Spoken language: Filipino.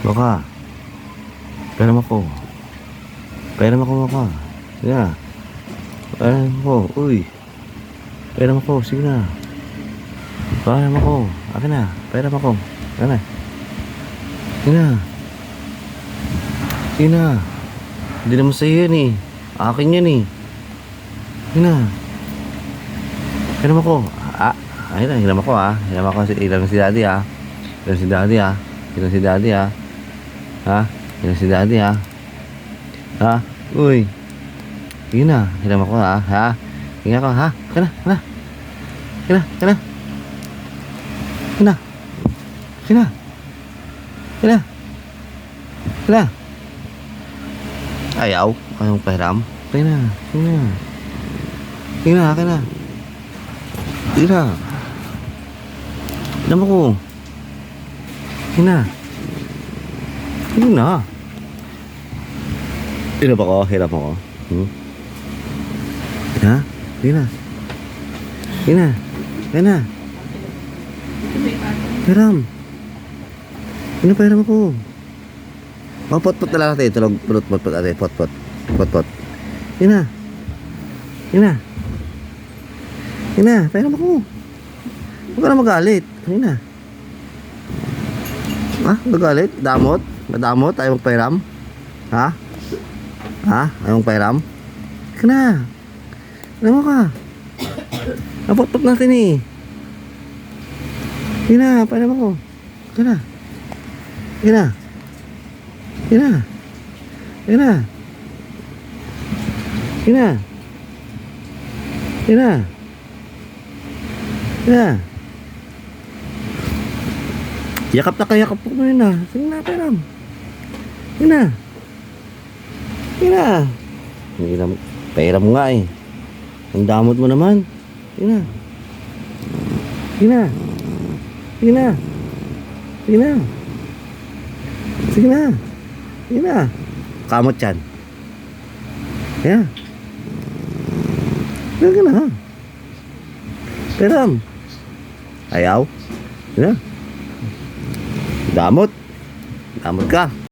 Baka. Pera mo ko. Pera mo ko, baka. Sige na. Pera mo ko. Uy. Pera mo ko. Sige na. Pera mo ko. Akin na. Pera mo ko. Akin na. Sige na. Sige na. Hindi naman sa'yo yan eh. Akin yan eh. Sige na. Pera mo ko. Ayun na. Hinam ako ah. Hinam ako. Ilang si daddy ah. Ilang si daddy ah. Ilang si daddy ah. Ha? Ilang si daddy ah. Ha? Uy. Sige na. Hinam ako ah. Ha? Hinga ako ha? Kena. Kena. Kena. Kena. Kena. Kena. Kena. Kena. Ayaw. Anong pahiram? Kaya na. Kaya na. Kaya na. Kaya na. Kaya na. Hinam ako. Kaya na. Kaya na. Hirap ako. Hirap ako. Ha? Kaya na. Kaya na. Kaya na. Hiram. Kaya na pahiram ako. Pot-pot na lang natin. Tulog. Pot-pot natin. Pot-pot. Pot-pot. Kaya na. Kaya na. Kaya na. Pahiram ako. Huwag ka na magalit. Kaya na. Ha? Magalit? Damot? Madamot? Ayaw magpahiram? Ha? Ha? Ayaw magpahiram? Kaya na. Alam mo ka. Napot-pot natin eh. Kaya na. Pahiram ako. Kaya na. Kaya na. Kaya na. Kaya na. Kaya na. Kaya na. Kaya na. Yakap na kayakap po mo yun na. Sige na, pahiram. Kaya na. Kaya na. Pahiram nga eh. Ang damot mo naman. Kaya na. Kaya na. Sige na. Sige na. Sige na. Sige na. Kamot yan. Kaya. Kaya na. Pahiram. Ayaw. Kaya na. Damot. Damot ka.